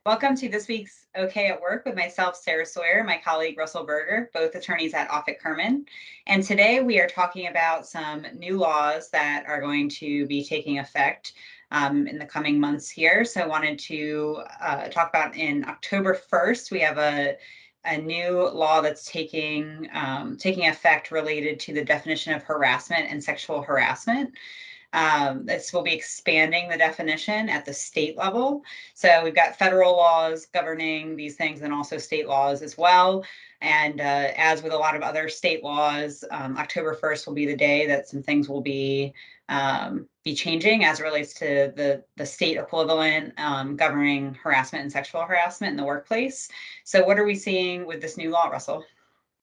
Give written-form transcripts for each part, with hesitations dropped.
Welcome to this week's OK at Work with myself, Sarah Sawyer, and my colleague, Russell Berger, both attorneys at Offit Kurman. And today we are talking about some new laws that are going to be taking effect in the coming months here. So I wanted to talk about in October 1st, we have a new law that's taking effect related to the definition of harassment and sexual harassment. This will be expanding the definition at the state level. So we've got federal laws governing these things and also state laws as well. And as with a lot of other state laws, October 1st will be the day that some things will be changing as it relates to the state equivalent governing harassment and sexual harassment in the workplace. So what are we seeing with this new law, Russell?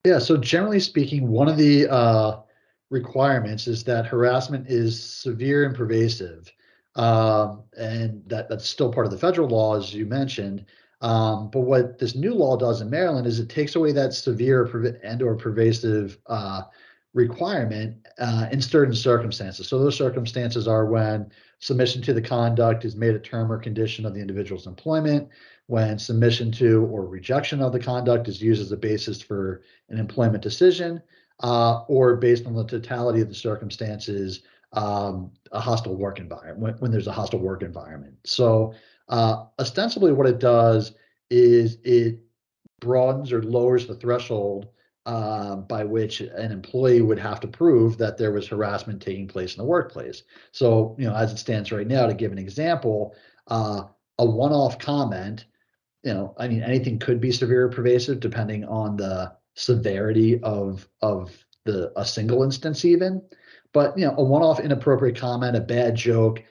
Yeah, so generally speaking, one of the requirements is that harassment is severe and pervasive. And that's still part of the federal law, as you mentioned. But what this new law does in Maryland is it takes away that severe and/or pervasive requirement in certain circumstances. So those circumstances are when submission to the conduct is made a term or condition of the individual's employment, when submission to or rejection of the conduct is used as a basis for an employment decision, or based on the totality of the circumstances, a hostile work environment, when there's a hostile work environment. So ostensibly what it does is it broadens or lowers the threshold by which an employee would have to prove that there was harassment taking place in the workplace. So, as it stands right now, to give an example, a one-off comment, anything could be severe or pervasive depending on the severity of a single instance even. But, a one-off inappropriate comment, a bad joke,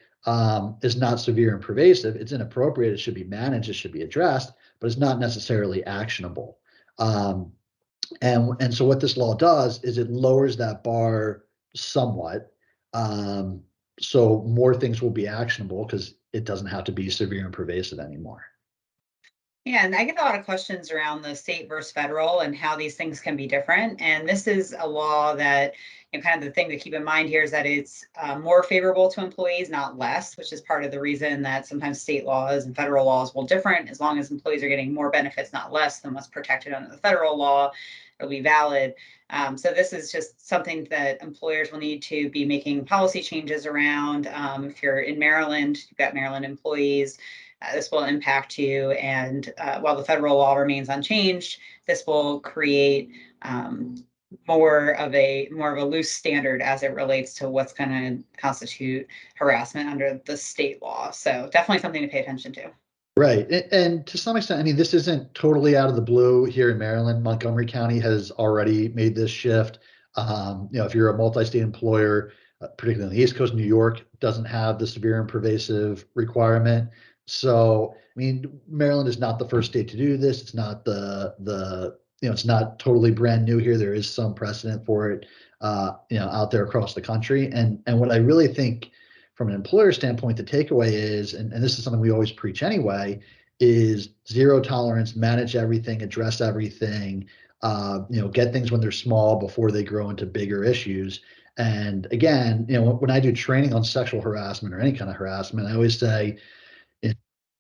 is not severe and pervasive. It's inappropriate. It should be managed. It should be addressed, but it's not necessarily actionable. And so what this law does is it lowers that bar somewhat. So more things will be actionable because it doesn't have to be severe and pervasive anymore. Yeah, and I get a lot of questions around the state versus federal and how these things can be different. And this is a law that, kind of the thing to keep in mind here is that it's more favorable to employees, not less, which is part of the reason that sometimes state laws and federal laws will different. As long as employees are getting more benefits, not less, than what's protected under the federal law, it'll be valid. So this is just something that employers will need to be making policy changes around. If you're in Maryland, you've got Maryland employees. This will impact you, and while the federal law remains unchanged, this will create more of a loose standard as it relates to what's going to constitute harassment under the state law. So definitely something to pay attention to. Right. And to some extent, this isn't totally out of the blue here in Maryland. Montgomery County has already made this shift. If you're a multi-state employer, particularly on the East Coast, New York doesn't have the severe and pervasive requirement. So, Maryland is not the first state to do this. It's not it's not totally brand new here. There is some precedent for it, out there across the country. And what I really think from an employer standpoint, the takeaway is, and this is something we always preach anyway, is zero tolerance, manage everything, address everything, get things when they're small before they grow into bigger issues. And again, when I do training on sexual harassment or any kind of harassment, I always say,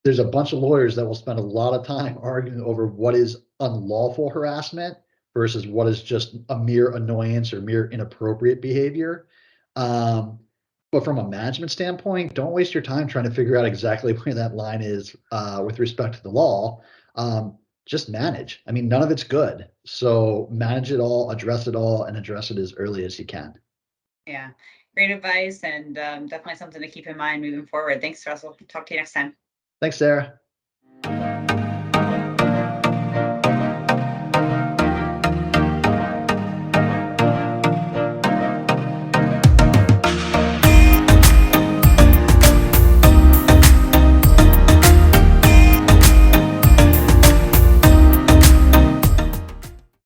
there's a bunch of lawyers that will spend a lot of time arguing over what is unlawful harassment versus what is just a mere annoyance or mere inappropriate behavior. But from a management standpoint, don't waste your time trying to figure out exactly where that line is with respect to the law. Just manage. None of it's good. So manage it all, address it all, and address it as early as you can. Yeah, great advice, and definitely something to keep in mind moving forward. Thanks, Russell. Talk to you next time. Thanks, Sarah.